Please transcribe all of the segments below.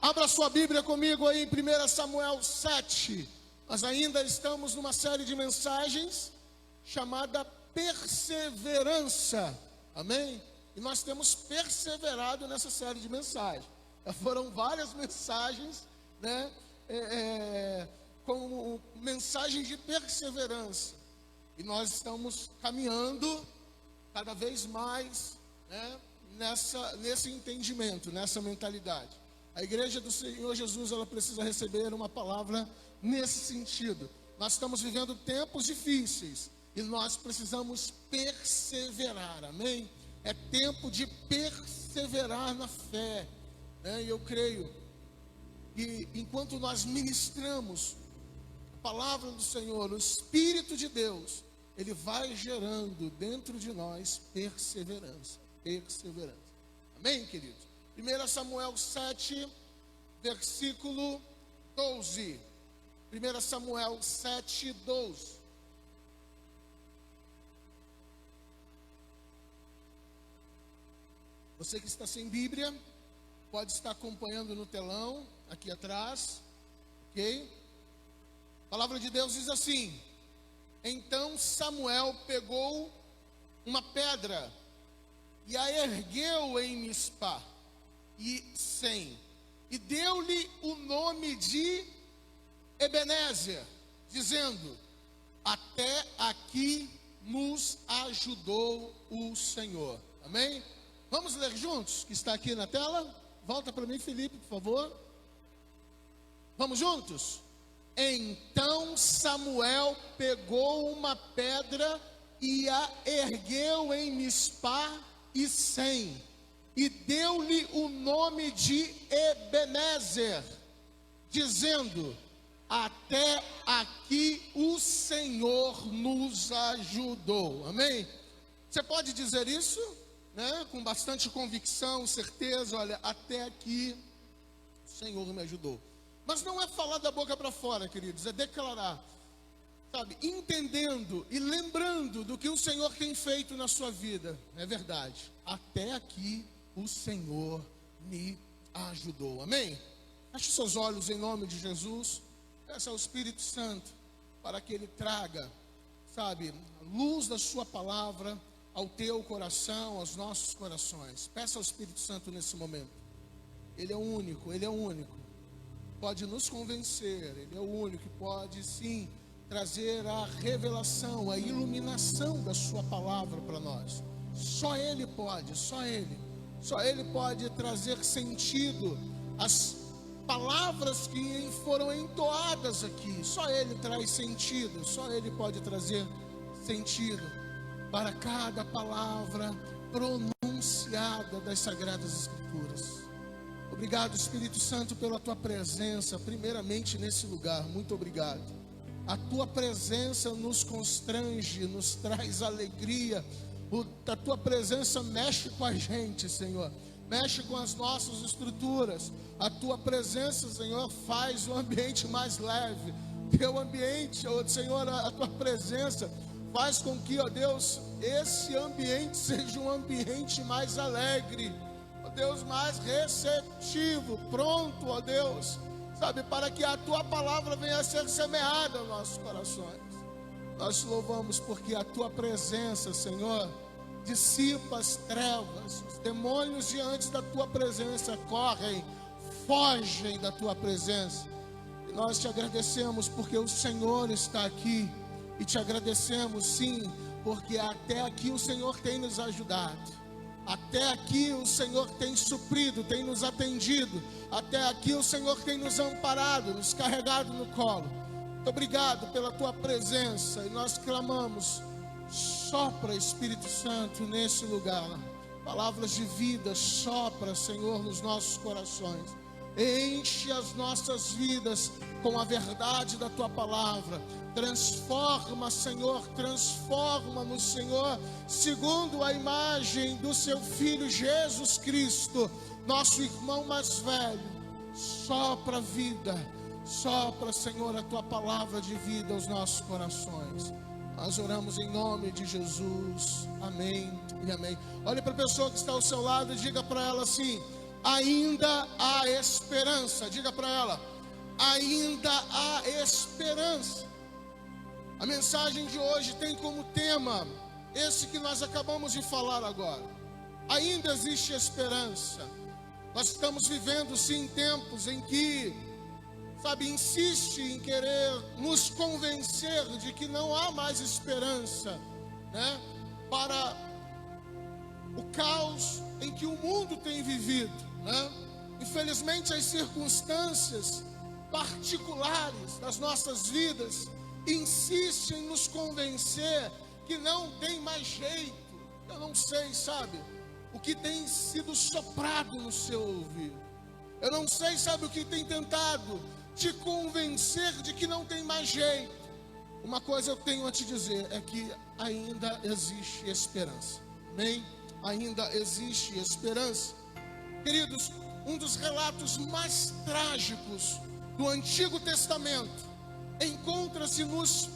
Abra sua Bíblia comigo aí em 1 Samuel 7. Nós ainda estamos numa série de mensagens chamada Perseverança. Amém? E nós temos perseverado nessa série de mensagens. Foram várias mensagens, né? Com mensagens de perseverança. E nós estamos caminhando cada vez mais, né, nesse entendimento, nessa mentalidade. A igreja do Senhor Jesus, ela precisa receber uma palavra nesse sentido. Nós estamos vivendo tempos difíceis e nós precisamos perseverar, amém? É tempo de perseverar na fé, né? E eu creio que enquanto nós ministramos a palavra do Senhor, o Espírito de Deus, Ele vai gerando dentro de nós perseverança, amém, queridos? 1 Samuel 7, versículo 12. 1 Samuel 7, 12. Você que está sem Bíblia, pode estar acompanhando no telão, aqui atrás, ok? A palavra de Deus diz assim: então Samuel pegou uma pedra e a ergueu em Mispá e Sem, e deu-lhe o nome de Ebenezer, dizendo: até aqui nos ajudou o Senhor. Amém? Vamos ler juntos, que está aqui na tela? Volta para mim, Felipe, por favor. Vamos juntos? Então Samuel pegou uma pedra e a ergueu em Mispá e Sem, e deu-lhe o nome de Ebenezer, dizendo: até aqui o Senhor nos ajudou. Amém? Você pode dizer isso, né? Com bastante convicção, certeza. Olha, até aqui o Senhor me ajudou. Mas não é falar da boca para fora, queridos, é declarar, sabe, entendendo e lembrando do que o Senhor tem feito na sua vida. É verdade, até aqui o Senhor me ajudou. Amém? Feche seus olhos em nome de Jesus. Peça ao Espírito Santo para que Ele traga, sabe, a luz da sua palavra ao teu coração, aos nossos corações. Peça ao Espírito Santo nesse momento. Ele é o único, Ele é o único. Pode nos convencer, Ele é o único que pode sim trazer a revelação, a iluminação da sua palavra para nós. Só Ele pode, só Ele pode trazer sentido às palavras que foram entoadas aqui. Só Ele traz sentido, só Ele pode trazer sentido para cada palavra pronunciada das Sagradas Escrituras. Obrigado, Espírito Santo, pela Tua presença, primeiramente nesse lugar. Muito obrigado. A Tua presença nos constrange, nos traz alegria. A Tua presença mexe com a gente, Senhor. Mexe com as nossas estruturas. A Tua presença, Senhor, faz o ambiente mais leve. Teu ambiente, ó Senhor, a Tua presença faz com que, ó Deus, esse ambiente seja um ambiente mais alegre. Ó Deus, mais receptivo, pronto, ó Deus, sabe, para que a Tua palavra venha a ser semeada aos nossos corações. Nós te louvamos porque a Tua presença, Senhor, dissipa as trevas. Os demônios diante da Tua presença correm, fogem da Tua presença. E nós te agradecemos porque o Senhor está aqui. E te agradecemos sim, porque até aqui o Senhor tem nos ajudado. Até aqui o Senhor tem suprido, tem nos atendido. Até aqui o Senhor tem nos amparado, nos carregado no colo. Muito obrigado pela Tua presença. E nós clamamos: sopra, Espírito Santo, nesse lugar. Palavras de vida, sopra, Senhor, nos nossos corações. Enche as nossas vidas com a verdade da Tua palavra. Transforma, Senhor, transforma-nos, Senhor, segundo a imagem do Seu Filho Jesus Cristo, nosso irmão mais velho. Sopra vida, sopra, Senhor, a Tua palavra de vida aos nossos corações. Nós oramos em nome de Jesus, amém e amém. Olhe para a pessoa que está ao seu lado e diga para ela assim: ainda há esperança. Diga para ela: ainda há esperança. A mensagem de hoje tem como tema esse que nós acabamos de falar agora. Ainda existe esperança. Nós estamos vivendo sim tempos em que, insiste em querer nos convencer de que não há mais esperança, né, para o caos em que o mundo tem vivido, né? Infelizmente, as circunstâncias particulares das nossas vidas insistem em nos convencer que não tem mais jeito. Eu não sei, o que tem sido soprado no seu ouvido. Eu não sei, o que tem tentado te convencer de que não tem mais jeito. Uma coisa eu tenho a te dizer, é que ainda existe esperança. Amém? Ainda existe esperança. Queridos, um dos relatos mais trágicos do Antigo Testamento encontra-se nos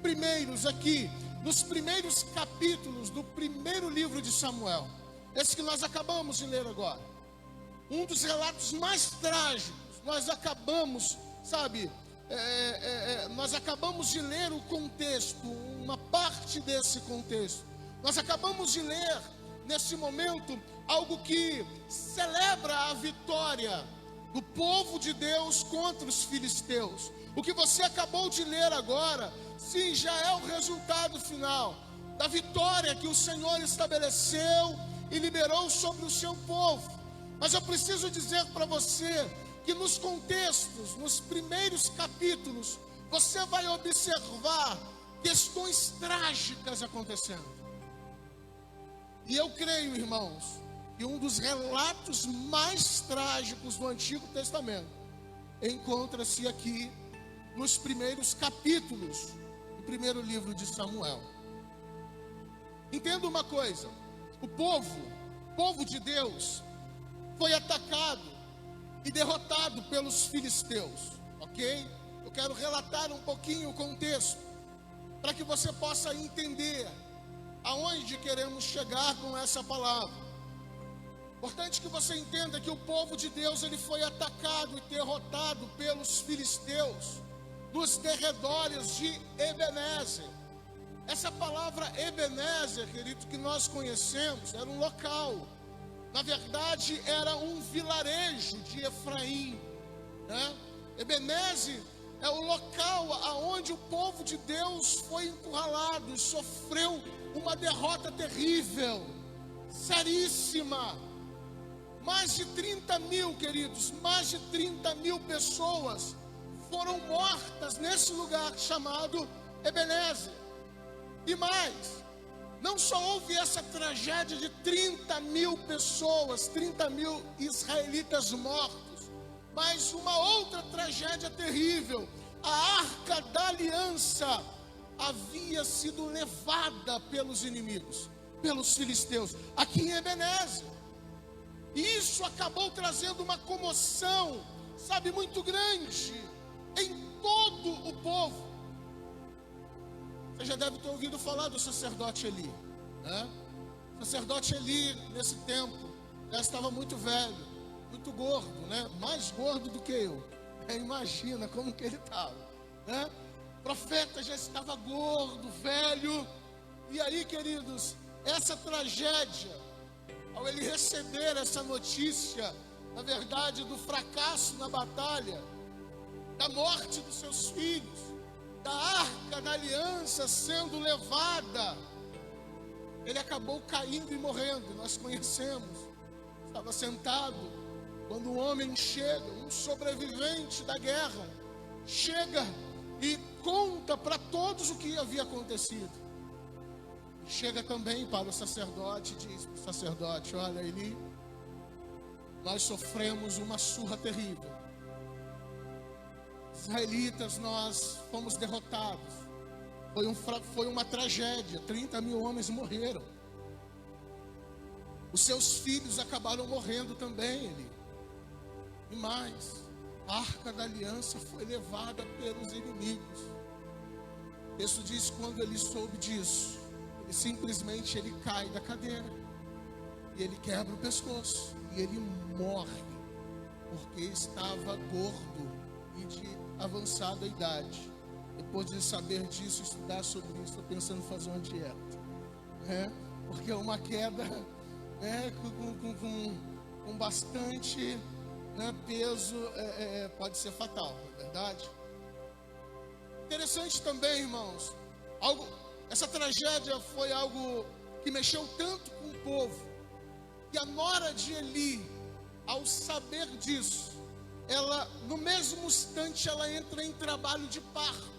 primeiros capítulos do primeiro livro de Samuel. Esse que nós acabamos de ler agora. Um dos relatos mais trágicos. Nós acabamos, nós acabamos de ler o contexto, uma parte desse contexto. Nós acabamos de ler, nesse momento, algo que celebra a vitória do povo de Deus contra os filisteus. O que você acabou de ler agora, sim, já é o resultado final da vitória que o Senhor estabeleceu e liberou sobre o seu povo. Mas eu preciso dizer para você que nos contextos, nos primeiros capítulos, você vai observar questões trágicas acontecendo. E eu creio, irmãos, que um dos relatos mais trágicos do Antigo Testamento encontra-se aqui nos primeiros capítulos do primeiro livro de Samuel. Entenda uma coisa: o povo de Deus, foi atacado e derrotado pelos filisteus, ok? Eu quero relatar um pouquinho o contexto, para que você possa entender aonde queremos chegar com essa palavra. Importante que você entenda que o povo de Deus, ele foi atacado e derrotado pelos filisteus, nos derredores de Ebenezer. Essa palavra Ebenezer, querido, que nós conhecemos, era um local. Na verdade, era um vilarejo de Efraim, né? Ebenezer é o local aonde o povo de Deus foi encurralado e sofreu uma derrota terrível, seríssima. Mais de 30 mil, queridos, mais de 30 mil pessoas foram mortas nesse lugar chamado Ebenezer. E mais, não só houve essa tragédia de 30 mil pessoas, 30 mil israelitas mortos, mas uma outra tragédia terrível: a Arca da Aliança havia sido levada pelos inimigos, pelos filisteus, aqui em Ebenezer. E isso acabou trazendo uma comoção, muito grande em todo o povo. Você já deve ter ouvido falar do sacerdote Eli, né? O sacerdote Eli, nesse tempo, já estava muito velho, muito gordo, né? Mais gordo do que eu. Imagina como que ele estava, né? O profeta já estava gordo, velho. E aí, queridos, essa tragédia, ao ele receber essa notícia, na verdade, do fracasso na batalha, da morte dos seus filhos, da Arca da Aliança sendo levada, ele acabou caindo e morrendo. Nós conhecemos. Estava sentado, quando um homem chega, um sobrevivente da guerra, chega e conta para todos o que havia acontecido. Chega também para o sacerdote e diz para o sacerdote: olha, Eli, nós sofremos uma surra terrível. Israelitas, nós fomos derrotados. Foi uma tragédia. 30 mil homens morreram. Os seus filhos acabaram morrendo também, Eli. E mais, a Arca da Aliança foi levada pelos inimigos. O texto diz: quando ele soube disso, simplesmente ele cai da cadeira. e ele quebra o pescoço, e ele morre, porque estava gordo e de avançada idade. Depois de saber disso, estudar sobre isso, estou pensando em fazer uma dieta, né? Porque é uma queda, né, com bastante, né, peso, pode ser fatal, não é verdade? Interessante também, irmãos, essa tragédia foi algo que mexeu tanto com o povo, que a nora de Eli, ao saber disso, ela, no mesmo instante, ela entra em trabalho de parto,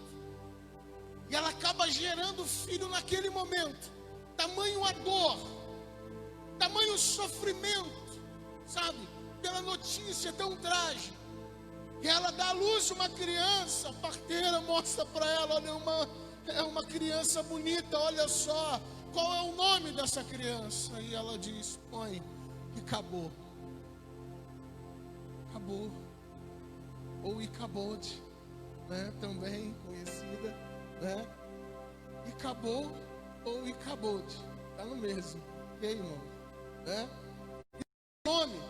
e ela acaba gerando filho naquele momento. Tamanho a dor, tamanho o sofrimento, sabe, pela notícia tão trágica. E ela dá à luz uma criança, a parteira mostra para ela, olha, é uma criança bonita, olha só, qual é o nome dessa criança? E ela diz, põe, e acabou. Acabou. Ou Icabode, né? Também conhecida, né? Icabô ou Icabode, está no mesmo, ok, irmão? Né? Nome.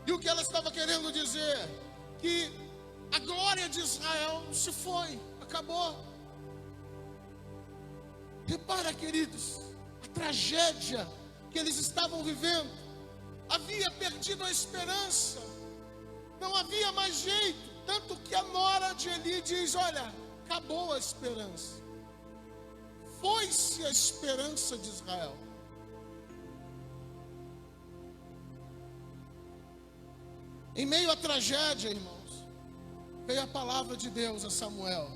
E o que ela estava querendo dizer? Que a glória de Israel se foi, acabou. Repara, queridos, a tragédia que eles estavam vivendo, havia perdido a esperança, não havia mais jeito, tanto que a nora de Eli diz, olha, acabou a esperança, foi-se a esperança de Israel. Em meio à tragédia, irmãos, veio a palavra de Deus a Samuel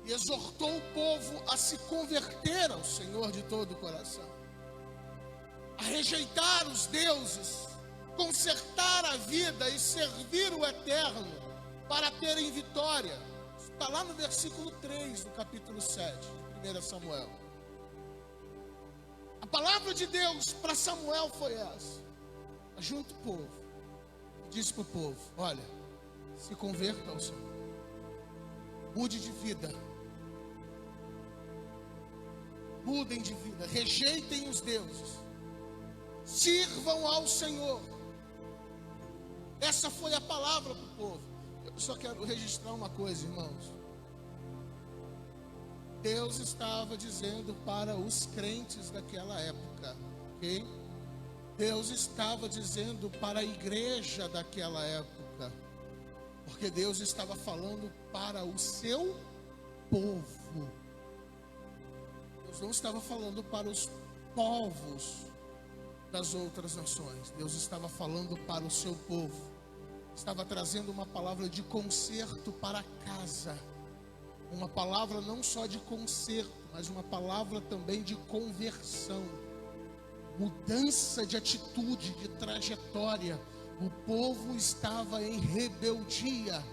e exortou o povo a se converter ao Senhor de todo o coração, a rejeitar os deuses, consertar a vida e servir o eterno para terem vitória. Está lá no versículo 3 do capítulo 7 de 1 Samuel. A palavra de Deus para Samuel foi essa: junta o povo, disse para o povo, olha, se converta ao Senhor, mude de vida, mudem de vida, rejeitem os deuses, sirvam ao Senhor. Essa foi a palavra para o povo. Eu só quero registrar uma coisa, irmãos. Deus estava dizendo para os crentes daquela época, ok? Deus estava dizendo para a igreja daquela época, porque Deus estava falando para o seu povo. Deus não estava falando para os povos das outras nações. Deus estava falando para o seu povo. Estava trazendo uma palavra de conserto para casa. Uma palavra não só de conserto, mas uma palavra também de conversão. Mudança de atitude, de trajetória. O povo estava em rebeldia,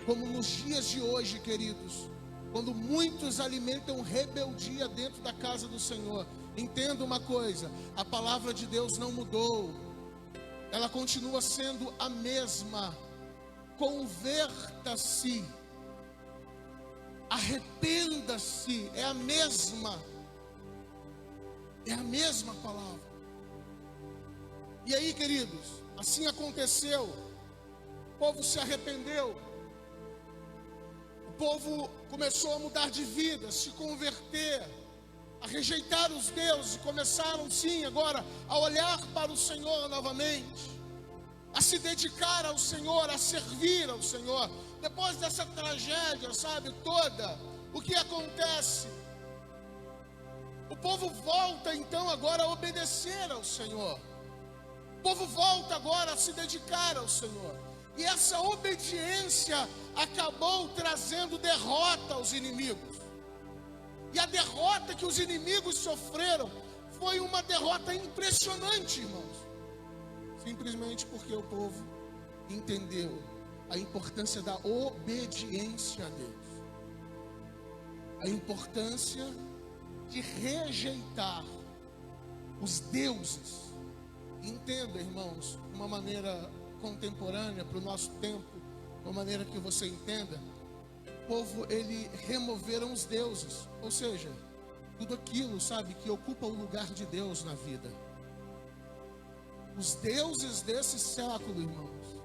como nos dias de hoje, queridos, quando muitos alimentam rebeldia dentro da casa do Senhor. Entenda uma coisa, a palavra de Deus não mudou, ela continua sendo a mesma. Converta-se, arrependa-se, é a mesma palavra. E aí, queridos, assim aconteceu. O povo se arrependeu, o povo começou a mudar de vida, se converter, a rejeitar os deuses, e começaram sim agora a olhar para o Senhor novamente, a se dedicar ao Senhor, a servir ao Senhor. Depois dessa tragédia, sabe, toda, o que acontece? O povo volta então agora a obedecer ao Senhor. O povo volta agora a se dedicar ao Senhor. E essa obediência acabou trazendo derrota aos inimigos. E a derrota que os inimigos sofreram foi uma derrota impressionante, irmãos. Simplesmente porque o povo entendeu a importância da obediência a Deus. A importância de rejeitar os deuses. Entenda, irmãos, de uma maneira contemporânea para o nosso tempo, de uma maneira que você entenda. O povo, ele removeram os deuses, ou seja, tudo aquilo, sabe, que ocupa o lugar de Deus na vida. Os deuses desse século, irmãos,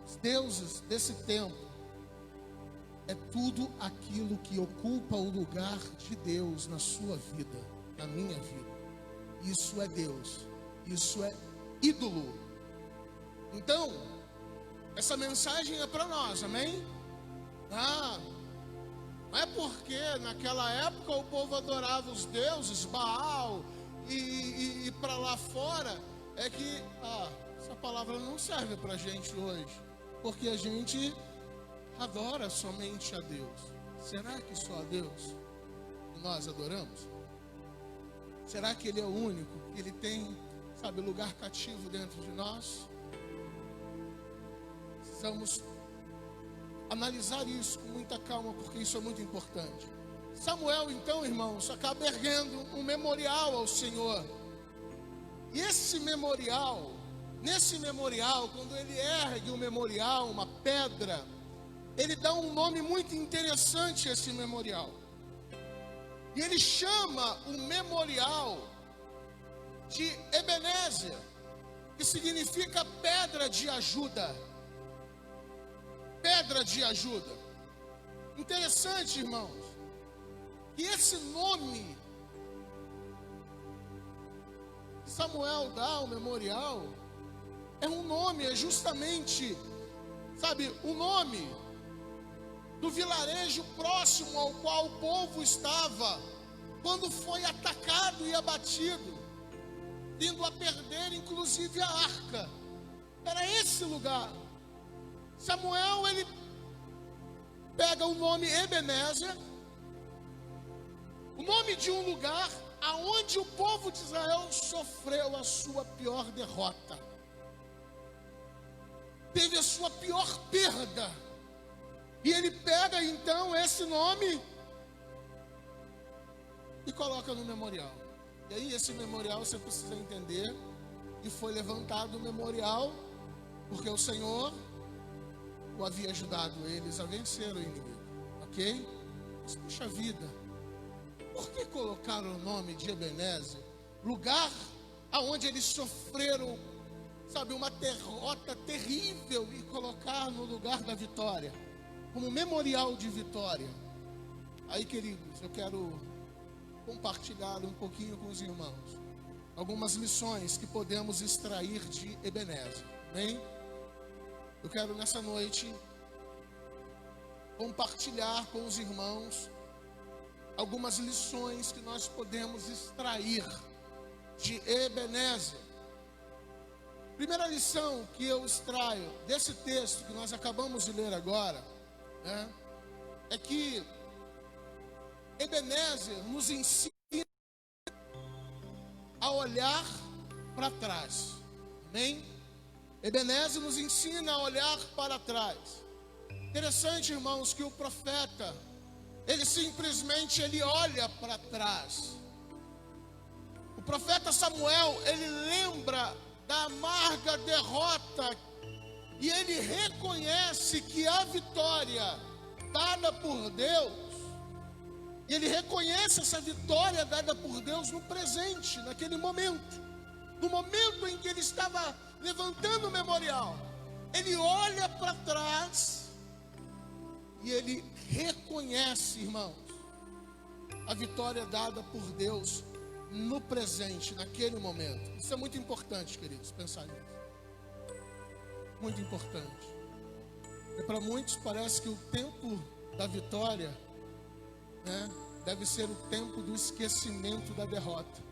os deuses desse tempo, é tudo aquilo que ocupa o lugar de Deus na sua vida, na minha vida. Isso é Deus, isso é ídolo. Então, essa mensagem é para nós, amém? Não é porque naquela época o povo adorava os deuses, Baal, e para lá fora, é que essa palavra não serve para a gente hoje, porque a gente adora somente a Deus. Será que só a Deus que nós adoramos? Será que Ele é o único? Que Ele tem, lugar cativo dentro de nós? Precisamos analisar isso com muita calma, porque isso é muito importante. Samuel, então, irmãos, acaba erguendo um memorial ao Senhor. E esse memorial, nesse memorial, quando ele ergue um memorial, uma pedra, ele dá um nome muito interessante a esse memorial. E ele chama o memorial de Ebenezer, que significa pedra de ajuda. Pedra de ajuda. Interessante, irmãos, que esse nome que Samuel dá ao memorial é um nome, é justamente, o nome do vilarejo próximo ao qual o povo estava quando foi atacado e abatido, vindo a perder inclusive a arca. Era esse lugar. Samuel, ele pega o nome Ebenezer, o nome de um lugar aonde o povo de Israel sofreu a sua pior derrota, teve a sua pior perda. E ele pega então esse nome e coloca no memorial. E aí esse memorial, você precisa entender que foi levantado o memorial porque o Senhor o havia ajudado eles a vencer o inimigo, ok? Mas puxa vida, por que colocaram o nome de Ebenezer, lugar aonde eles sofreram, uma derrota terrível, e colocar no lugar da vitória, como memorial de vitória? Aí, queridos, eu quero compartilhar um pouquinho com os irmãos algumas lições que podemos extrair de Ebenezer, amém? Eu quero nessa noite compartilhar com os irmãos algumas lições que nós podemos extrair de Ebenezer. Primeira lição que eu extraio desse texto que nós acabamos de ler agora, é que Ebenezer nos ensina a olhar para trás, amém? Ebenezer nos ensina a olhar para trás. Interessante, irmãos, que o profeta, ele simplesmente olha para trás. O profeta Samuel, ele lembra da amarga derrota e ele reconhece que a vitória dada por Deus, e ele reconhece essa vitória dada por Deus no presente, naquele momento, no momento em que ele estava levantando o memorial. Ele olha para trás e ele reconhece, irmãos, a vitória dada por Deus no presente, naquele momento. Isso é muito importante, queridos, pensar nisso. Muito importante. E para muitos parece que o tempo da vitória, deve ser o tempo do esquecimento da derrota.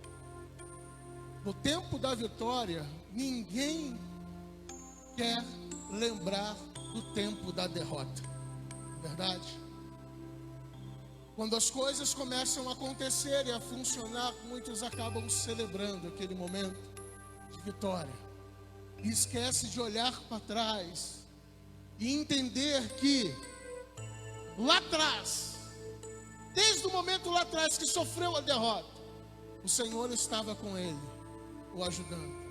No tempo da vitória, ninguém quer lembrar do tempo da derrota. Verdade? Quando as coisas começam a acontecer e a funcionar, muitos acabam celebrando aquele momento de vitória e esquece de olhar para trás e entender que lá atrás, desde o momento lá atrás que sofreu a derrota, o Senhor estava com ele, o ajudando.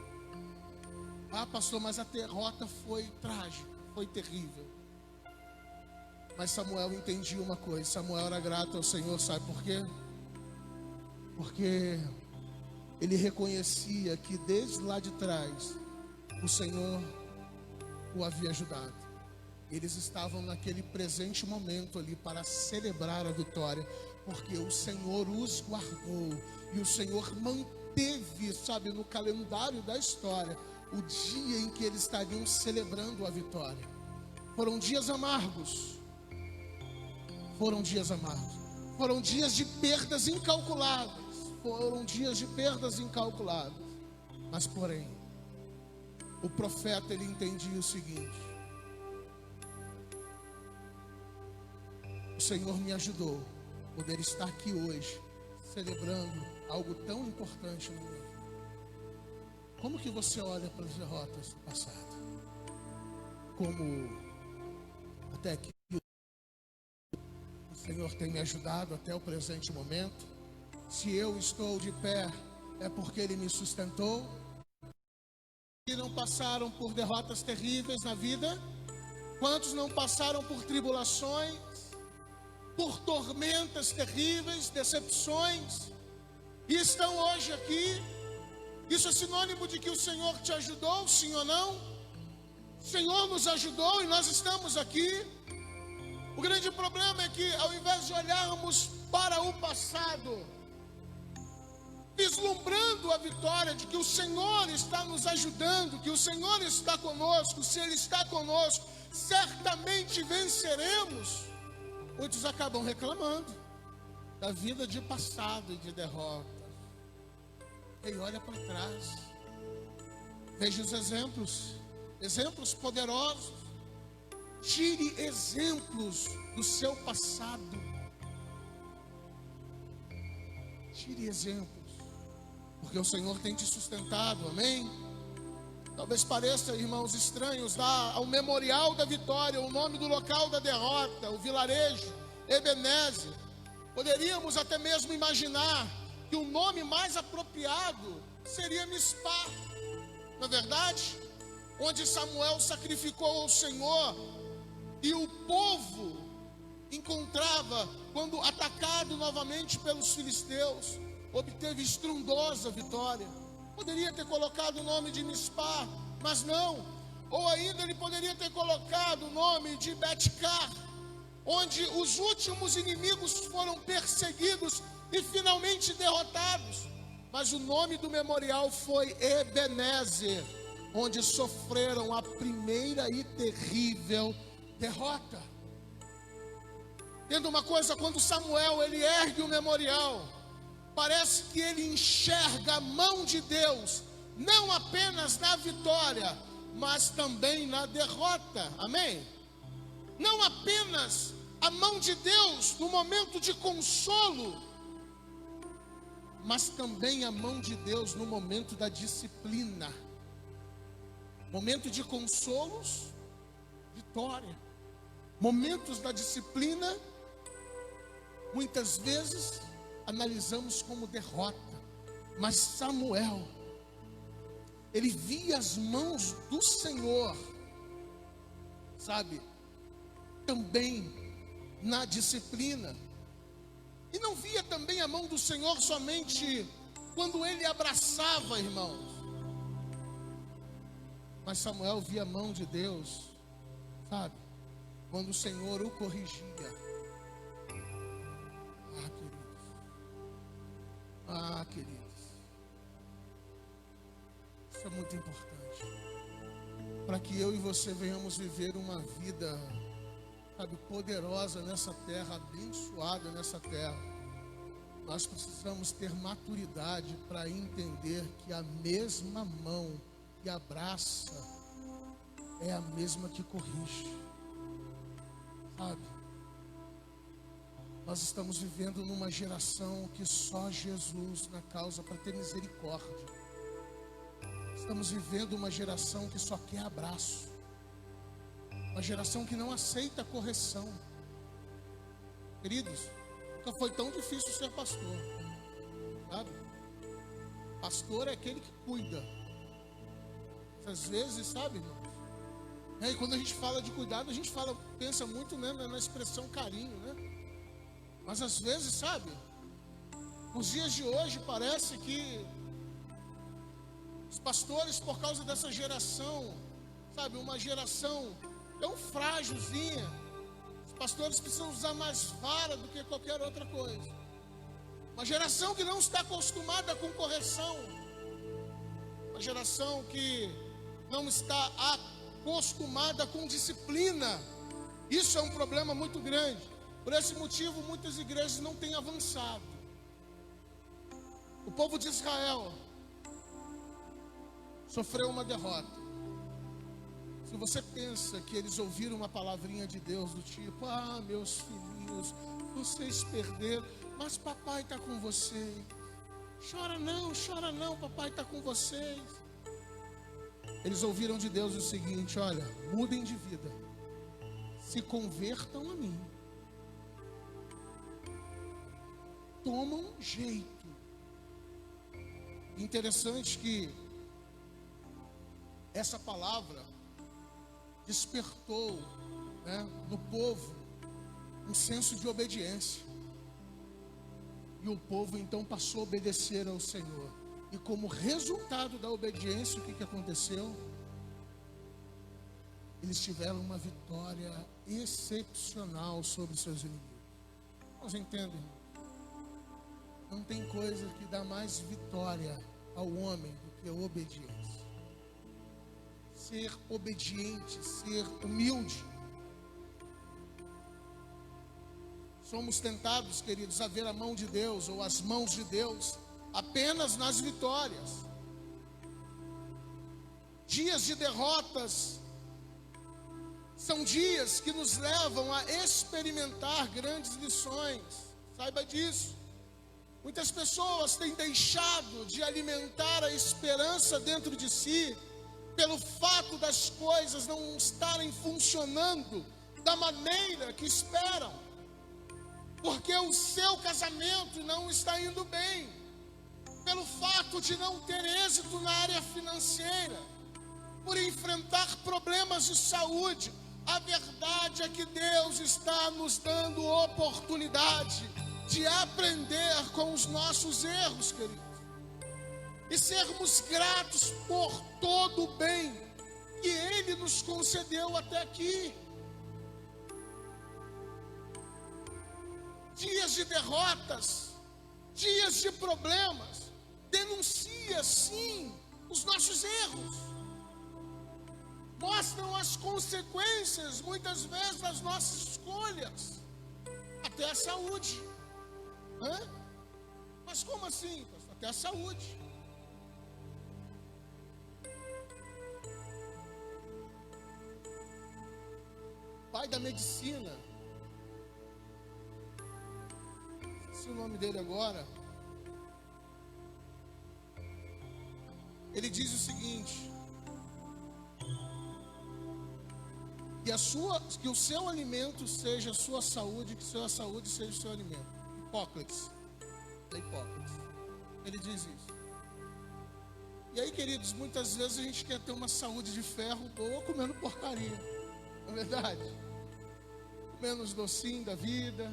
Pastor, mas a derrota foi trágica, foi terrível. Mas Samuel entendia uma coisa: Samuel era grato ao Senhor, sabe por quê? Porque ele reconhecia que desde lá de trás, o Senhor o havia ajudado. Eles estavam naquele presente momento ali para celebrar a vitória, porque o Senhor os guardou e o Senhor manteve, sabe, no calendário da história, o dia em que eles estariam celebrando a vitória. Foram dias amargos, foram dias amargos, foram dias de perdas incalculáveis, mas porém, o profeta ele entendia o seguinte: o Senhor me ajudou a poder estar aqui hoje, celebrando algo tão importante no meu. Como que você olha para as derrotas do passado? Como até que o Senhor tem me ajudado até o presente momento? Se eu estou de pé, é porque Ele me sustentou. E não passaram por derrotas terríveis na vida? Quantos não passaram por tribulações, por tormentas terríveis, decepções, e estão hoje aqui? Isso é sinônimo de que o Senhor te ajudou, sim ou não? O Senhor nos ajudou e nós estamos aqui. O grande problema é que, ao invés de olharmos para o passado, vislumbrando a vitória de que o Senhor está nos ajudando, que o Senhor está conosco, se Ele está conosco, certamente venceremos, muitos acabam reclamando da vida de passado e de derrota. E olha para trás, veja os exemplos poderosos. Tire exemplos do seu passado, tire exemplos, porque o Senhor tem te sustentado, amém? Talvez pareça, irmãos, estranhos dar ao memorial da vitória o nome do local da derrota, o vilarejo Ebenezer. Poderíamos até mesmo imaginar que o nome mais apropriado seria Mispá, não é verdade? Onde Samuel sacrificou ao Senhor e o povo encontrava, quando atacado novamente pelos filisteus, obteve estrondosa vitória. Poderia ter colocado o nome de Mispá, mas não. Ou ainda ele poderia ter colocado o nome de Betcar, onde os últimos inimigos foram perseguidos e finalmente derrotados. Mas o nome do memorial foi Ebenezer, onde sofreram a primeira e terrível derrota. Entenda uma coisa, quando Samuel ele ergue o memorial, parece que ele enxerga a mão de Deus, não apenas na vitória, mas também na derrota, amém? Não apenas a mão de Deus no momento de consolo, mas também a mão de Deus no momento da disciplina. Momento de consolos, vitória. Momentos da disciplina, muitas vezes analisamos como derrota. Mas Samuel, ele via as mãos do Senhor, sabe, também na disciplina. E não via também a mão do Senhor somente quando ele abraçava, irmãos. Mas Samuel via a mão de Deus, sabe, quando o Senhor o corrigia. Queridos, isso é muito importante, para que eu e você venhamos viver uma vida, sabe, poderosa nessa terra, abençoada nessa terra. Nós precisamos ter maturidade para entender que a mesma mão que abraça é a mesma que corrige, sabe? Nós estamos vivendo numa geração que só Jesus na causa para ter misericórdia. Estamos vivendo uma geração que só quer abraço, uma geração que não aceita correção. Queridos, nunca foi tão difícil ser pastor, sabe? Pastor é aquele que cuida. Às vezes, sabe, irmãos? E aí, quando a gente fala de cuidado, a gente pensa muito, né, na expressão carinho, né? Mas às vezes, sabe, nos dias de hoje parece que Os pastores, por causa dessa geração, sabe, uma geração tão frágilzinha, os pastores precisam usar mais vara do que qualquer outra coisa. Uma geração que não está acostumada com correção, uma geração que não está acostumada com disciplina. Isso é um problema muito grande. Por esse motivo, muitas igrejas não têm avançado. O povo de Israel sofreu uma derrota. Se você pensa que eles ouviram uma palavrinha de Deus do tipo: ah, meus filhinhos, vocês perderam, mas papai está com vocês. Chora não, papai está com vocês. Eles ouviram de Deus o seguinte: olha, mudem de vida, se convertam a mim, tomam jeito. Interessante que essa palavra despertou, no povo um senso de obediência. E o povo então passou a obedecer ao Senhor. E como resultado da obediência, o que aconteceu? Eles tiveram uma vitória excepcional sobre seus inimigos. Nós entendem? Não tem coisa que dá mais vitória ao homem do que a obediência. Ser obediente, ser humilde. Somos tentados, queridos, a ver a mão de Deus ou as mãos de Deus apenas nas vitórias. Dias de derrotas são dias que nos levam a experimentar grandes lições. Saiba disso. Muitas pessoas têm deixado de alimentar a esperança dentro de si pelo fato das coisas não estarem funcionando da maneira que esperam, porque o seu casamento não está indo bem, pelo fato de não ter êxito na área financeira, por enfrentar problemas de saúde. A verdade é que Deus está nos dando oportunidade de aprender com os nossos erros, queridos, e sermos gratos por todo o bem que Ele nos concedeu até aqui. Dias de derrotas, dias de problemas, denuncia sim os nossos erros, mostram as consequências muitas vezes das nossas escolhas, até a saúde. Mas como assim? Até a saúde. Pai da medicina, esqueci o nome dele agora, ele diz o seguinte: que o seu alimento seja a sua saúde, que a sua saúde seja o seu alimento. Hipócrates. Ele diz isso. E aí, queridos, muitas vezes a gente quer ter uma saúde de ferro boa comendo porcaria, não é verdade? Comendo os docinhos da vida,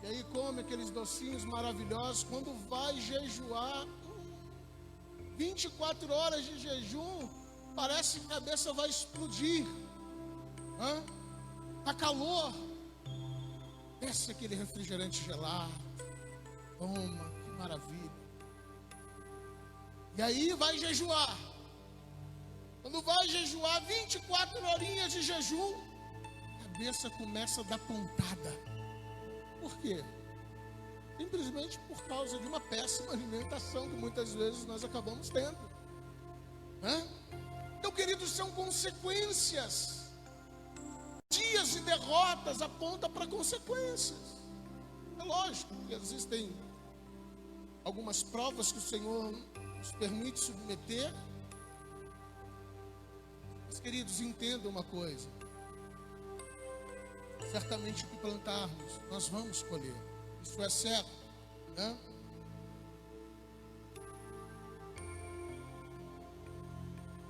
E aí come aqueles docinhos maravilhosos. Quando vai jejuar, 24 horas de jejum, parece que a cabeça vai explodir. Tá calor, desce aquele refrigerante gelado, toma, que maravilha. E aí vai jejuar. Quando vai jejuar, 24 horinhas de jejum, a cabeça começa a dar pontada. Por quê? Simplesmente por causa de uma péssima alimentação que muitas vezes nós acabamos tendo. Então, queridos, são consequências. Dias de derrotas apontam para consequências. É lógico que existem algumas provas que o Senhor nos permite submeter. Mas, queridos, entendam uma coisa: certamente o que plantarmos, nós vamos colher. Isso é certo,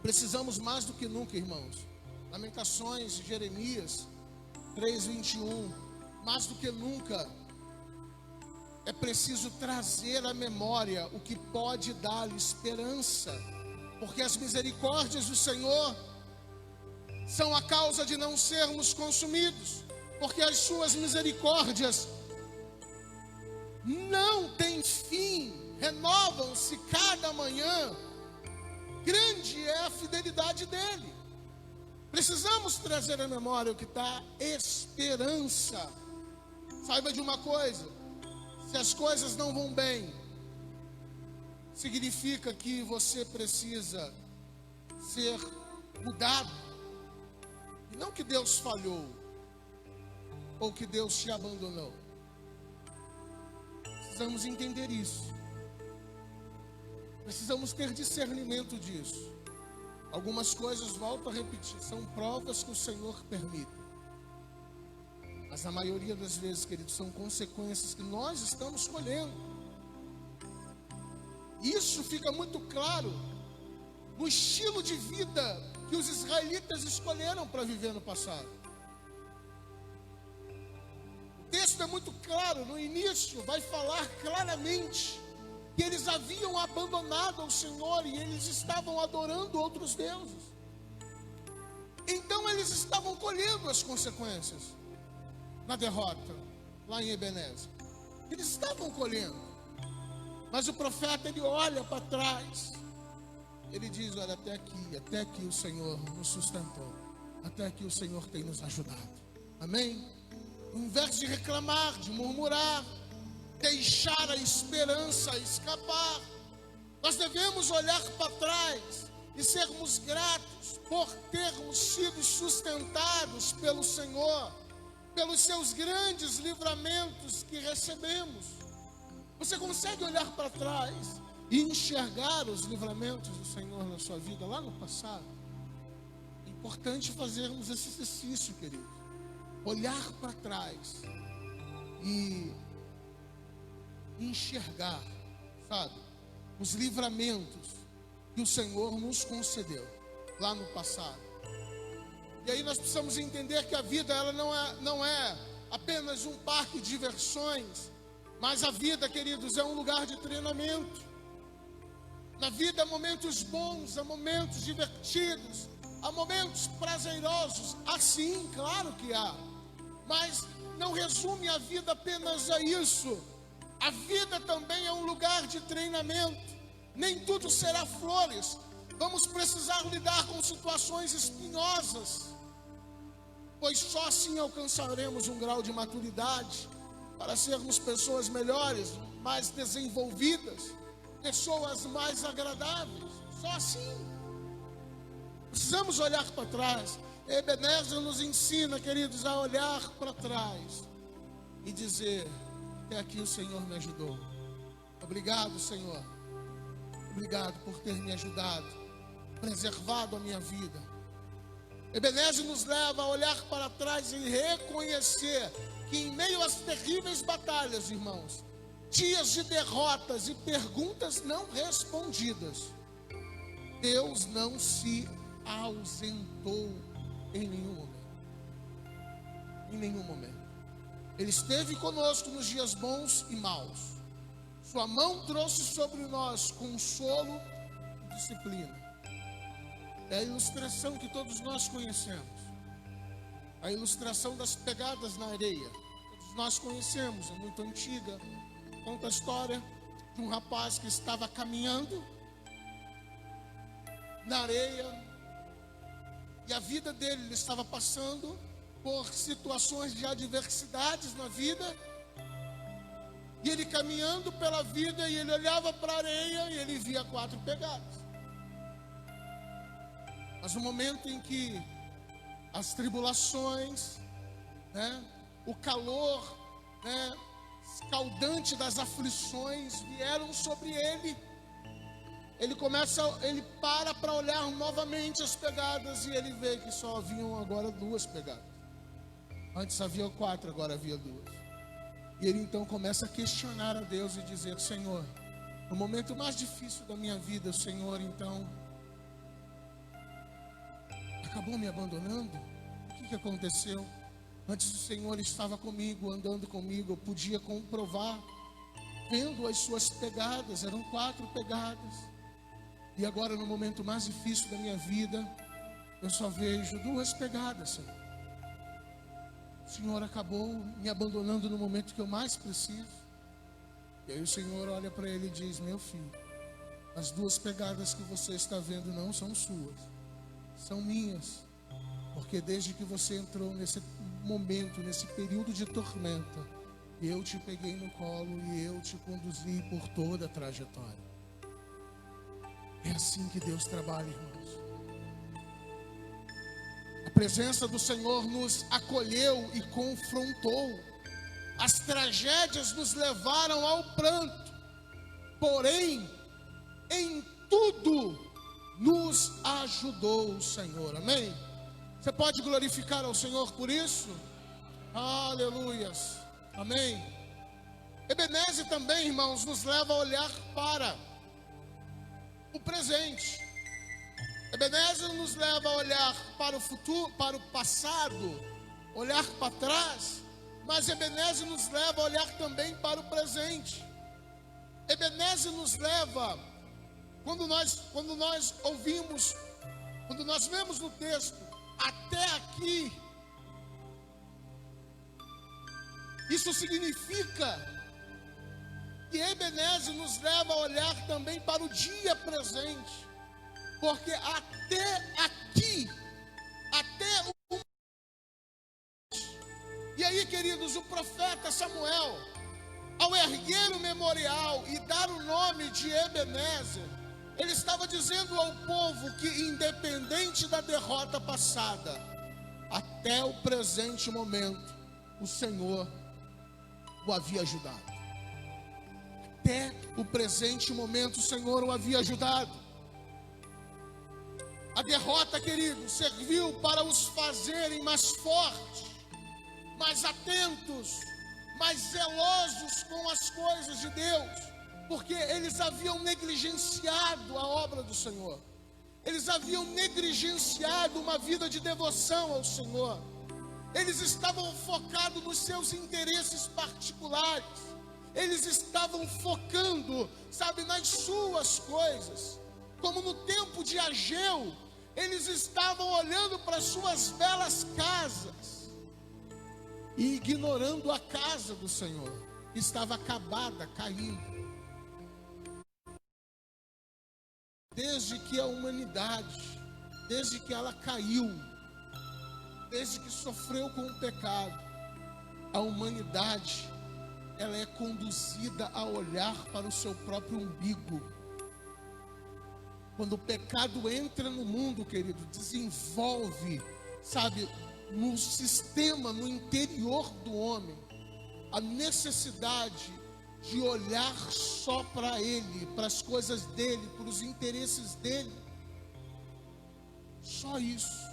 Precisamos mais do que nunca, irmãos. Lamentações de Jeremias 3:21. Mais do que nunca, é preciso trazer à memória o que pode dar esperança, porque as misericórdias do Senhor são a causa de não sermos consumidos, porque as suas misericórdias não têm fim, renovam-se cada manhã. Grande é a fidelidade dele. Precisamos trazer à memória o que dá esperança. Saiba de uma coisa: se as coisas não vão bem, significa que você precisa ser mudado. E não que Deus falhou, ou que Deus te abandonou. Precisamos entender isso. Precisamos ter discernimento disso. Algumas coisas, volto a repetir, são provas que o Senhor permite. Mas a maioria das vezes, queridos, são consequências que nós estamos colhendo. Isso fica muito claro no estilo de vida que os israelitas escolheram para viver no passado. O texto é muito claro, no início vai falar claramente que eles haviam abandonado ao Senhor e eles estavam adorando outros deuses. Então eles estavam colhendo as consequências na derrota, lá em Ebenezer. Eles estavam colhendo. Mas o profeta, ele olha para trás. Ele diz: olha, até aqui o Senhor nos sustentou. Até aqui o Senhor tem nos ajudado. Amém? Em vez de reclamar, de murmurar, deixar a esperança escapar, nós devemos olhar para trás e sermos gratos por termos sido sustentados pelo Senhor, pelos seus grandes livramentos que recebemos. Você consegue olhar para trás e enxergar os livramentos do Senhor na sua vida lá no passado? É importante fazermos esse exercício, querido. Olhar para trás e enxergar, sabe, os livramentos que o Senhor nos concedeu lá no passado. E aí nós precisamos entender que a vida, ela não é apenas um parque de diversões, mas a vida, queridos, é um lugar de treinamento. Na vida há momentos bons, há momentos divertidos, há momentos prazerosos. Assim, claro que há, mas não resume a vida apenas a isso. A vida também é um lugar de treinamento. Nem tudo será flores. Vamos precisar lidar com situações espinhosas, pois só assim alcançaremos um grau de maturidade para sermos pessoas melhores, mais desenvolvidas, pessoas mais agradáveis. Só assim. Precisamos olhar para trás. Ebenezer nos ensina, queridos, a olhar para trás e dizer: até aqui o Senhor me ajudou. Obrigado, Senhor. Obrigado por ter me ajudado, preservado a minha vida. Ebenezer nos leva a olhar para trás e reconhecer que em meio às terríveis batalhas, irmãos, dias de derrotas e perguntas não respondidas, Deus não se ausentou em nenhum momento. Em nenhum momento. Ele esteve conosco nos dias bons e maus. Sua mão trouxe sobre nós consolo e disciplina. É a ilustração que todos nós conhecemos. A ilustração das pegadas na areia. Todos nós conhecemos, é muito antiga. Conta a história de um rapaz que estava caminhando na areia. E a vida dele, ele estava passando por situações de adversidades na vida. E ele caminhando pela vida, e ele olhava para a areia e ele via 4 pegadas. Mas no momento em que as tribulações, o calor, escaldante das aflições vieram sobre ele, ele para olhar novamente as pegadas, e ele vê que só haviam agora 2 pegadas. Antes havia 4, agora havia 2. E ele então começa a questionar a Deus e dizer: Senhor, no momento mais difícil da minha vida, o Senhor então acabou me abandonando? O que aconteceu? Antes o Senhor estava comigo, andando comigo, eu podia comprovar vendo as suas pegadas, eram 4 pegadas. E agora, no momento mais difícil da minha vida, eu só vejo 2 pegadas, Senhor. O Senhor acabou me abandonando no momento que eu mais preciso. E aí o Senhor olha para ele e diz: meu filho, as 2 pegadas que você está vendo não são suas, são minhas. Porque desde que você entrou nesse momento, nesse período de tormenta, eu te peguei no colo e eu te conduzi por toda a trajetória. É assim que Deus trabalha, irmãos. A presença do Senhor nos acolheu e confrontou. As tragédias nos levaram ao pranto, porém, em tudo nos ajudou o Senhor, amém? Você pode glorificar ao Senhor por isso? Aleluias, amém? Ebenezer também, irmãos, nos leva a olhar para o presente. Ebenezer nos leva a olhar para o futuro, para o passado, olhar para trás. Mas Ebenezer nos leva a olhar também para o presente. Ebenezer nos leva, quando nós ouvimos, quando nós vemos no texto, até aqui, isso significa que Ebenezer nos leva a olhar também para o dia presente. Porque até aqui, até o... E aí, queridos, o profeta Samuel, ao erguer o memorial e dar o nome de Ebenezer, ele estava dizendo ao povo que, independente da derrota passada, até o presente momento, o Senhor o havia ajudado. Até o presente momento, o Senhor o havia ajudado. A derrota, querido, serviu para os fazerem mais fortes, mais atentos, mais zelosos com as coisas de Deus, porque eles haviam negligenciado a obra do Senhor. Eles haviam negligenciado uma vida de devoção ao Senhor. Eles estavam focados nos seus interesses particulares. Eles estavam focando, sabe, nas suas coisas. Como no tempo de Ageu, eles estavam olhando para suas belas casas e ignorando a casa do Senhor, que estava acabada, caindo. Desde que a humanidade, desde que ela caiu, desde que sofreu com o pecado, a humanidade, ela é conduzida a olhar para o seu próprio umbigo. Quando o pecado entra no mundo, querido, desenvolve, sabe, no sistema, no interior do homem, a necessidade de olhar só para ele, para as coisas dele, para os interesses dele. Só isso.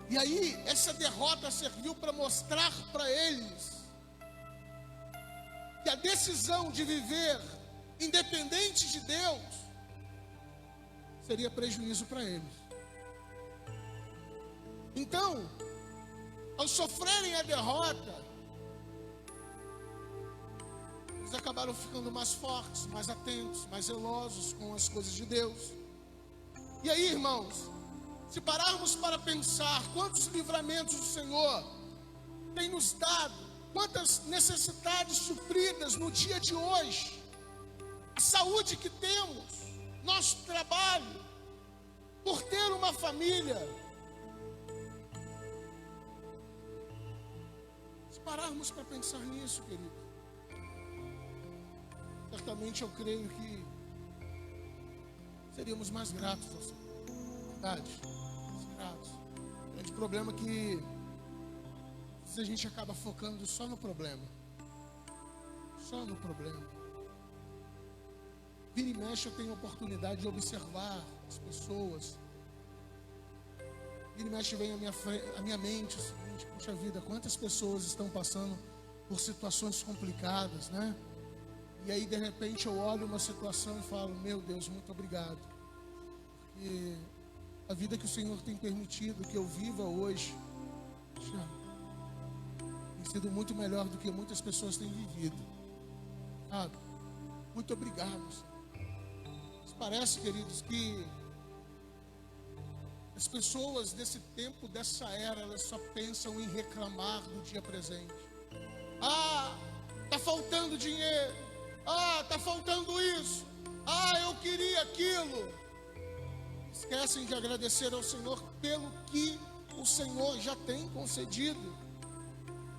E aí, essa derrota serviu para mostrar para eles que a decisão de viver independente de Deus seria prejuízo para eles. Então, ao sofrerem a derrota, eles acabaram ficando mais fortes, mais atentos, mais zelosos com as coisas de Deus. E aí, irmãos, se pararmos para pensar quantos livramentos o Senhor tem nos dado, quantas necessidades supridas no dia de hoje, a saúde que temos, nosso trabalho, por ter uma família. Se pararmos para pensar nisso, querido, certamente eu creio que seríamos mais gratos ao Senhor. Verdade, mais gratos. O grande problema é que a gente acaba focando só no problema. Só no problema. Vira e mexe, eu tenho a oportunidade de observar as pessoas. Vira e mexe, vem à minha mente o seguinte: puxa vida, quantas pessoas estão passando por situações complicadas, né? E aí, de repente, eu olho uma situação e falo: meu Deus, muito obrigado. Porque a vida que o Senhor tem permitido que eu viva hoje, tem sido muito melhor do que muitas pessoas têm vivido. Sabe? Muito obrigado, Senhor. Mas parece, queridos, que as pessoas desse tempo, dessa era, elas só pensam em reclamar do dia presente. Ah, está faltando dinheiro. Ah, está faltando isso. Ah, eu queria aquilo. Esquecem de agradecer ao Senhor pelo que o Senhor já tem concedido.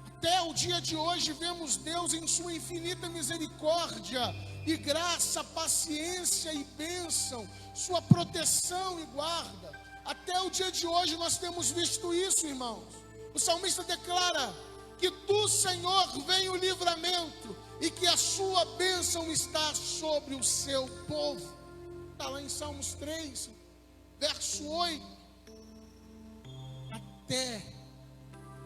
Até o dia de hoje vemos Deus em sua infinita misericórdia e graça, paciência e bênção, sua proteção e guarda. Até o dia de hoje nós temos visto isso, irmãos. O salmista declara que do Senhor vem o livramento e que a sua bênção está sobre o seu povo. Está lá em Salmos 3, verso 8. Até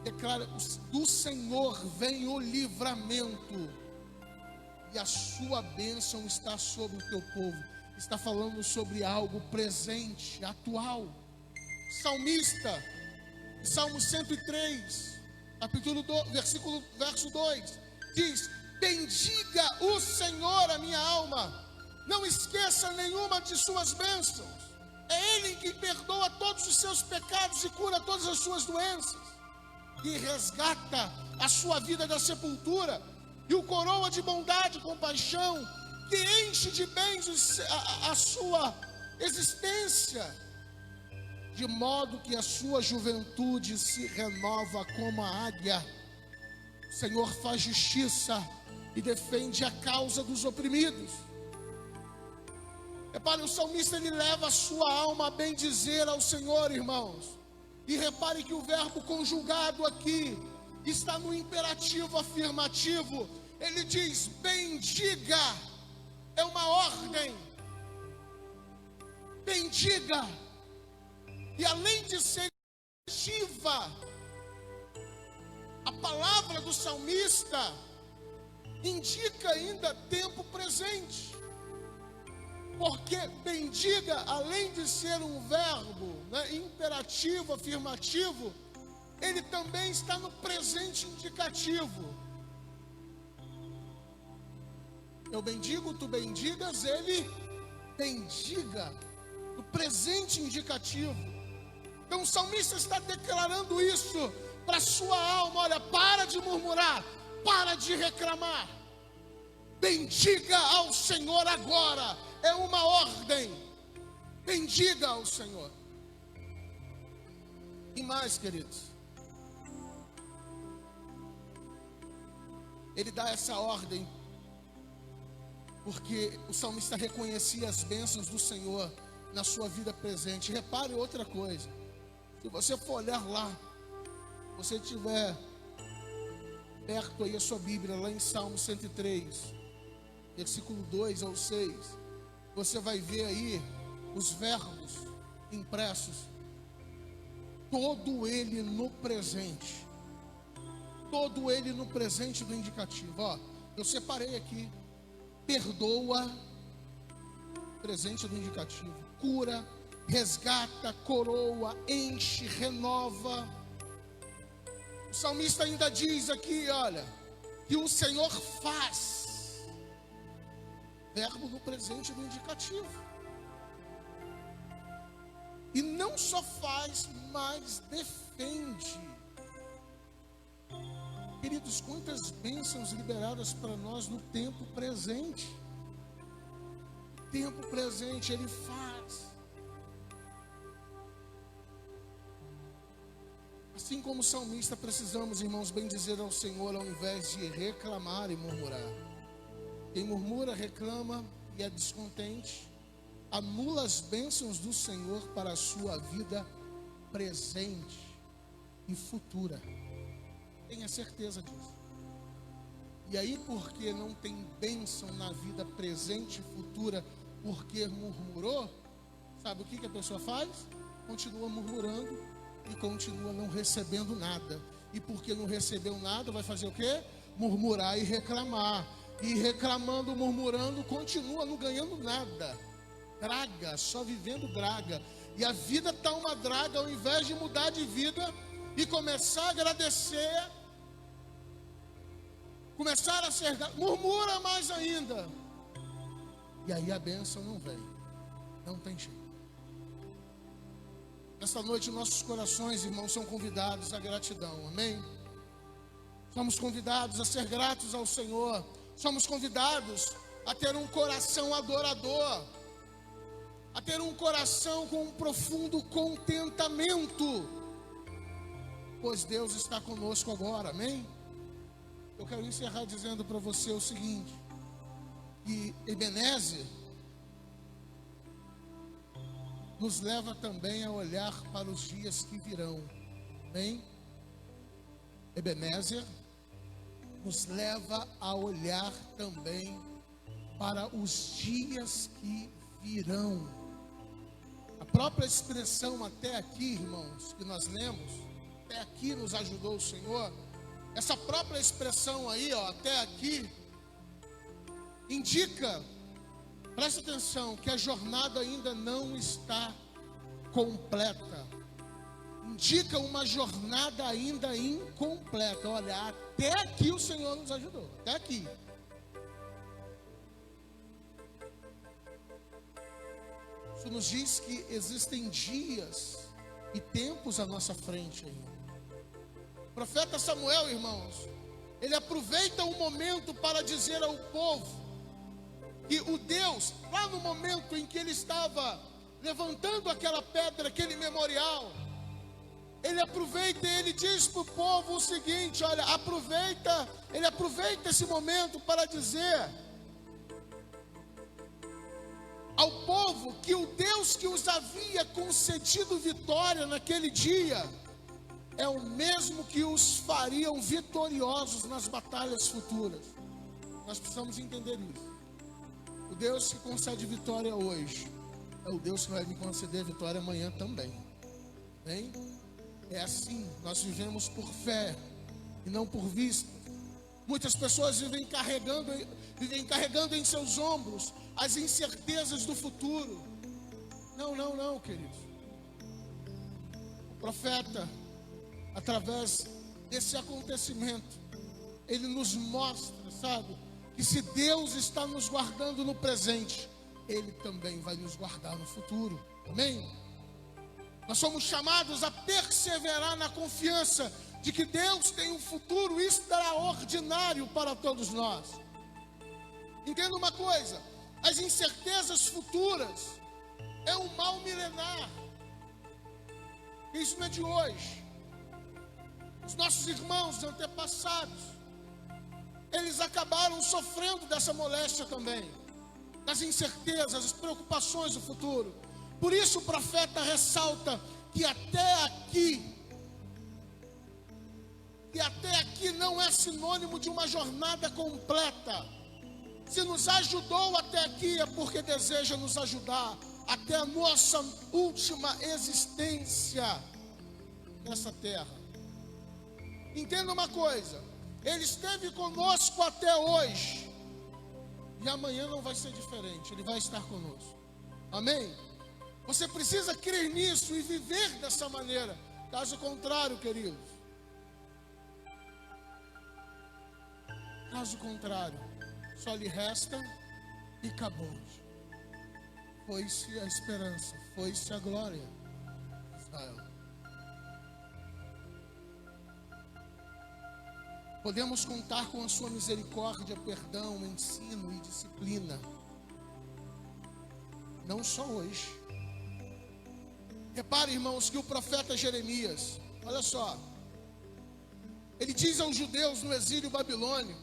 declara, do Senhor vem o livramento e a sua bênção está sobre o teu povo. Está falando sobre algo presente, atual. Salmista, Salmo 103, capítulo 2, verso 2, diz: bendiga o Senhor a minha alma, não esqueça nenhuma de suas bênçãos. É Ele quem perdoa todos os seus pecados e cura todas as suas doenças, e resgata a sua vida da sepultura, e o coroa de bondade e compaixão, que enche de bens a sua existência, de modo que a sua juventude se renova como a águia. O Senhor faz justiça e defende a causa dos oprimidos. Repare, o salmista, ele leva a sua alma a bendizer ao Senhor, irmãos. E repare que o verbo conjugado aqui está no imperativo afirmativo. Ele diz: bendiga, é uma ordem. Bendiga. E além de ser ativa, a palavra do salmista indica ainda tempo presente. Porque bendiga, além de ser um verbo, né, imperativo, afirmativo, ele também está no presente indicativo. Eu bendigo, tu bendigas, ele bendiga, no presente indicativo. Então o salmista está declarando isso para a sua alma: olha, para de murmurar, para de reclamar, bendiga ao Senhor agora. É uma ordem, bendiga ao Senhor. E mais, queridos, ele dá essa ordem porque o salmista reconhecia as bênçãos do Senhor na sua vida presente. Repare outra coisa: se você for olhar lá, se você tiver perto aí a sua Bíblia, lá em Salmo 103, versículo 2 ao 6, você vai ver aí os verbos impressos, todo ele no presente, todo ele no presente do indicativo. Ó, eu separei aqui: perdoa, presente do indicativo; cura, resgata, coroa, enche, renova. O salmista ainda diz aqui, olha, que o Senhor faz, verbo no presente do indicativo. E não só faz, mas defende. Queridos, quantas bênçãos liberadas para nós no tempo presente. Tempo presente, Ele faz. Assim como o salmista, precisamos, irmãos, bendizer ao Senhor ao invés de reclamar e murmurar. Quem murmura, reclama e é descontente, anula as bênçãos do Senhor para a sua vida presente e futura. Tenha certeza disso. E aí, porque não tem bênção na vida presente e futura, porque murmurou, sabe o que a pessoa faz? Continua murmurando e continua não recebendo nada. E porque não recebeu nada, vai fazer o quê? Murmurar e reclamar. E reclamando, murmurando, continua não ganhando nada. Draga, só vivendo draga. E a vida está uma draga. Ao invés de mudar de vida e começar a agradecer, começar a ser, murmura mais ainda. E aí a bênção não vem. Não tem jeito. Nesta noite nossos corações, irmãos, são convidados à gratidão. Amém? Somos convidados a ser gratos ao Senhor. Somos convidados a ter um coração adorador, a ter um coração com um profundo contentamento, pois Deus está conosco agora, amém? Eu quero encerrar dizendo para você o seguinte, que Ebenezer nos leva também a olhar para os dias que virão, amém? Ebenezer nos leva a olhar também para os dias que virão. A própria expressão até aqui, irmãos, que nós lemos, até aqui nos ajudou o Senhor. Essa própria expressão aí, ó, até aqui, indica, presta atenção, que a jornada ainda não está completa. Indica uma jornada ainda incompleta. Olha, até aqui o Senhor nos ajudou, até aqui. Isso nos diz que existem dias e tempos à nossa frente ainda. O profeta Samuel, irmãos, ele aproveita o momento para dizer ao povo que o Deus, lá no momento em que ele estava levantando aquela pedra, aquele memorial, ele aproveita e ele diz para o povo o seguinte, olha, ele aproveita esse momento para dizer ao povo que o Deus que os havia concedido vitória naquele dia é o mesmo que os fariam vitoriosos nas batalhas futuras. Nós precisamos entender isso. O Deus que concede vitória hoje é o Deus que vai me conceder vitória amanhã também. Bem? É assim, nós vivemos por fé e não por vista. Muitas pessoas vivem carregando em seus ombros as incertezas do futuro. Não, queridos. O profeta, através desse acontecimento, ele nos mostra, sabe, que se Deus está nos guardando no presente, Ele também vai nos guardar no futuro. Amém? Nós somos chamados a perseverar na confiança de que Deus tem um futuro extraordinário para todos nós. Entenda uma coisa, as incertezas futuras é um mal milenar. Isso não é de hoje. Os nossos irmãos antepassados, eles acabaram sofrendo dessa moléstia também, das incertezas, das preocupações do futuro. Por isso o profeta ressalta que até aqui não é sinônimo de uma jornada completa. Se nos ajudou até aqui é porque deseja nos ajudar até a nossa última existência nessa terra. Entenda uma coisa, Ele esteve conosco até hoje, e amanhã não vai ser diferente, Ele vai estar conosco. Amém? Você precisa crer nisso e viver dessa maneira. Caso contrário, queridos, só lhe resta e acabou. Foi-se a esperança, foi-se a glória. Israel. Podemos contar com a sua misericórdia, perdão, ensino e disciplina. Não só hoje. Repare, irmãos, que o profeta Jeremias, olha só, ele diz aos judeus no exílio babilônico,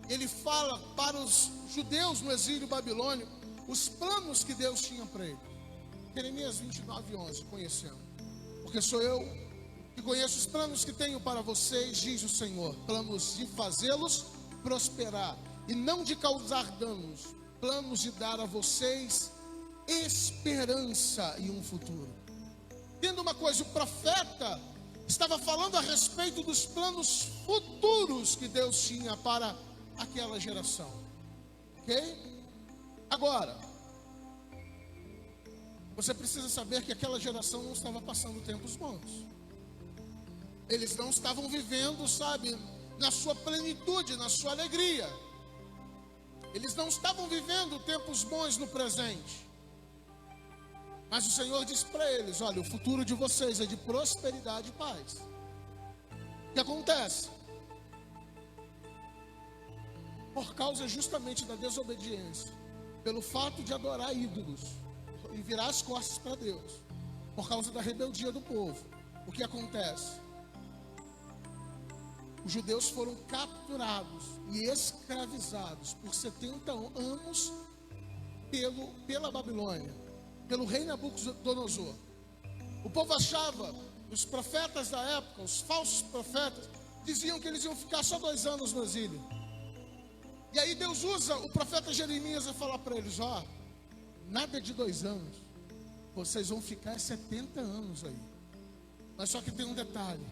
ele fala para os judeus no exílio babilônico os planos que Deus tinha para ele. Jeremias 29:11, conhecendo. Porque sou eu que conheço os planos que tenho para vocês, diz o Senhor, planos de fazê-los prosperar e não de causar danos, planos de dar a vocês esperança e um futuro. Entenda uma coisa, o profeta estava falando a respeito dos planos futuros que Deus tinha para aquela geração, ok? Agora, você precisa saber que aquela geração não estava passando tempos bons. Eles não estavam vivendo, sabe, na sua plenitude, na sua alegria. Eles não estavam vivendo tempos bons no presente. Mas o Senhor disse para eles: olha, o futuro de vocês é de prosperidade e paz. O que acontece? Por causa justamente da desobediência, pelo fato de adorar ídolos e virar as costas para Deus, por causa da rebeldia do povo, o que acontece? Os judeus foram capturados e escravizados por 70 anos pela Babilônia, pelo rei Nabucodonosor. O povo achava, os profetas da época, os falsos profetas, diziam que eles iam ficar só 2 anos no exílio. E aí Deus usa o profeta Jeremias a falar para eles: ó, nada de 2 anos, vocês vão ficar 70 anos aí. Mas só que tem um detalhe: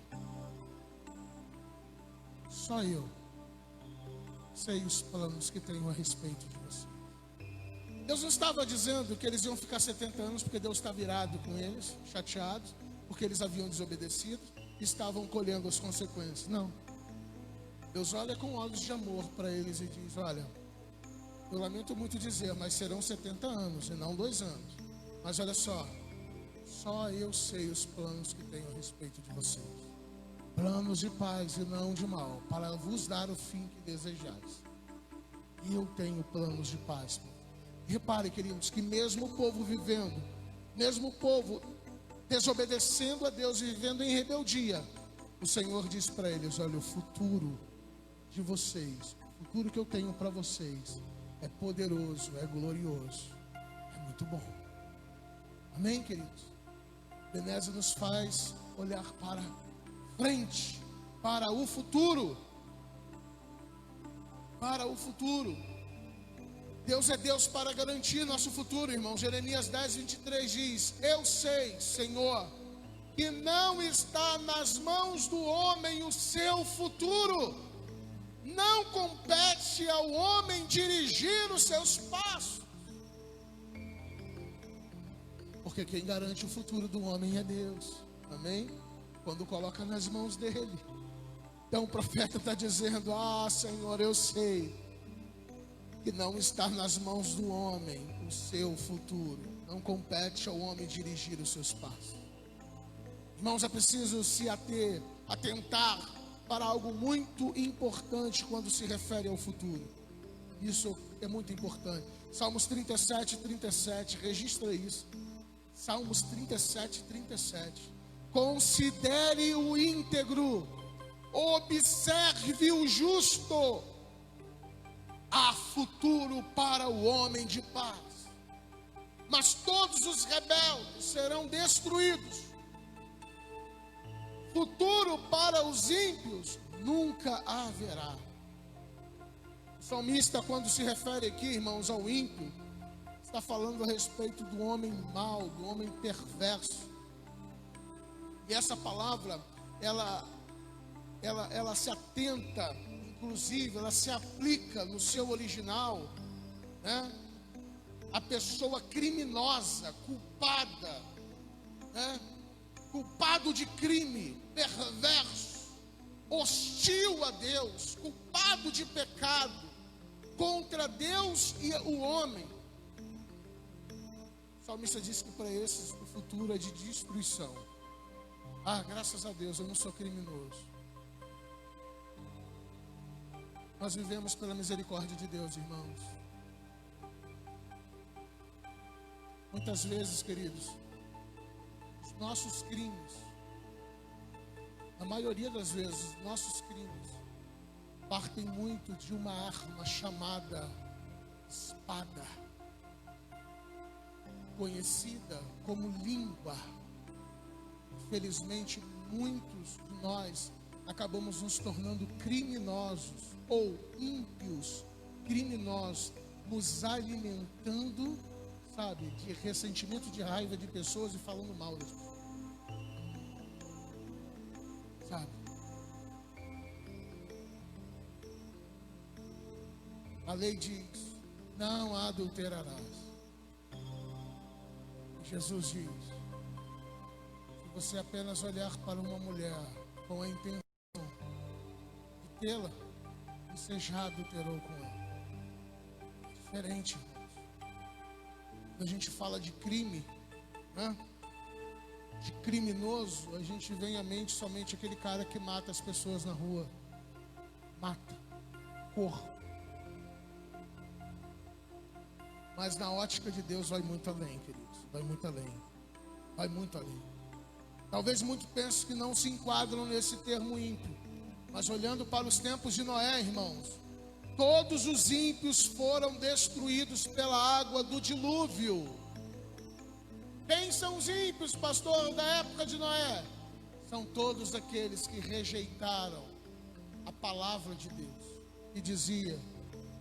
só eu sei os planos que tenho a respeito de você. Deus não estava dizendo que eles iam ficar 70 anos porque Deus está virado com eles, chateados, porque eles haviam desobedecido e estavam colhendo as consequências. Não. Deus olha com olhos de amor para eles e diz: olha, eu lamento muito dizer, mas serão 70 anos e não 2 anos. Mas olha só eu sei os planos que tenho a respeito de vocês. Planos de paz e não de mal, para vos dar o fim que desejais. E eu tenho planos de paz. Repare, queridos, que mesmo o povo vivendo, mesmo o povo desobedecendo a Deus e vivendo em rebeldia, o Senhor diz para eles: olha, o futuro de vocês, o futuro que eu tenho para vocês é poderoso, é glorioso, é muito bom. Amém, queridos? Ebenezer nos faz olhar para frente, para o futuro. Para o futuro. Deus é Deus para garantir nosso futuro, irmão. Jeremias 10, 23 diz: eu sei, Senhor, que não está nas mãos do homem o seu futuro. Não compete ao homem dirigir os seus passos. Porque quem garante o futuro do homem é Deus. Amém? Quando coloca nas mãos dele. Então o profeta está dizendo: ah, Senhor, eu sei que não está nas mãos do homem o seu futuro. Não compete ao homem dirigir os seus passos. Irmãos, é preciso se atentar para algo muito importante quando se refere ao futuro. Isso é muito importante. Salmos 37, 37, registra isso. Salmos 37, 37. Considere o íntegro, observe o justo. Há futuro para o homem de paz, mas todos os rebeldes serão destruídos. Futuro para os ímpios nunca haverá. O salmista, quando se refere aqui, irmãos, ao ímpio, está falando a respeito do homem mau, do homem perverso. E essa palavra, ela se atenta, inclusive, ela se aplica no seu original, né? A pessoa criminosa, culpada, né? Culpado de crime, perverso, hostil a Deus, culpado de pecado contra Deus e o homem. O salmista diz que para esses o futuro é de destruição. Ah, graças a Deus, eu não sou criminoso. Nós vivemos pela misericórdia de Deus, irmãos. Muitas vezes, queridos, os nossos crimes, a maioria das vezes, nossos crimes partem muito de uma arma chamada espada, conhecida como língua. Infelizmente, muitos de nós acabamos nos tornando criminosos ou ímpios, criminosos, nos alimentando, sabe, de ressentimento, de raiva de pessoas e falando mal das pessoas. Sabe? A lei diz: não adulterarás. Jesus diz: se você apenas olhar para uma mulher com a intenção de tê-la, e você já adulterou com ela. É diferente, irmãos. Quando a gente fala de crime, né? De criminoso, a gente vem à mente somente aquele cara que mata as pessoas na rua. Mata, corpo. Mas na ótica de Deus vai muito além, queridos. Vai muito além. Vai muito além. Talvez muitos pensem que não se enquadram nesse termo ímpio. Mas olhando para os tempos de Noé, irmãos, todos os ímpios foram destruídos pela água do dilúvio. Quem são os ímpios, pastor, da época de Noé? São todos aqueles que rejeitaram a palavra de Deus, que dizia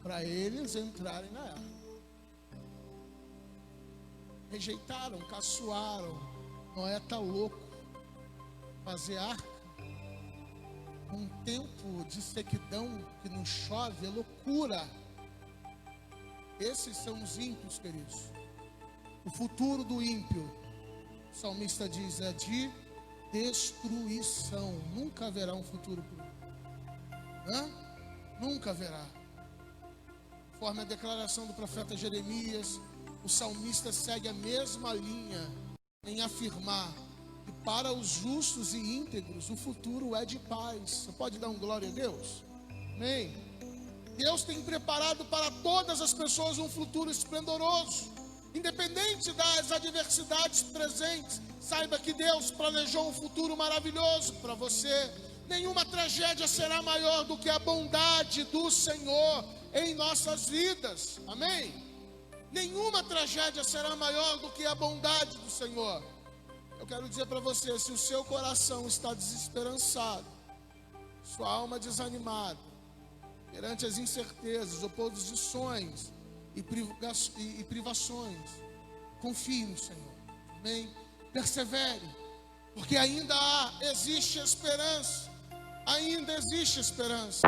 para eles entrarem na arca. Rejeitaram, caçoaram. Noé está louco. Fazer arca um tempo de sequidão que não chove é loucura. Esses são os ímpios, queridos. O futuro do ímpio, o salmista diz, é de destruição. Nunca haverá um futuro para o ímpio. Nunca haverá. Conforme a declaração do profeta Jeremias, o salmista segue a mesma linha em afirmar que para os justos e íntegros o futuro é de paz. Você pode dar um glória a Deus? Amém? Deus tem preparado para todas as pessoas um futuro esplendoroso. Independente das adversidades presentes, saiba que Deus planejou um futuro maravilhoso para você. Nenhuma tragédia será maior do que a bondade do Senhor em nossas vidas. Amém? Nenhuma tragédia será maior do que a bondade do Senhor. Eu quero dizer para você, se o seu coração está desesperançado, sua alma desanimada, perante as incertezas, oposições e privações, confie no Senhor. Amém? Persevere, porque ainda existe esperança. Ainda existe esperança.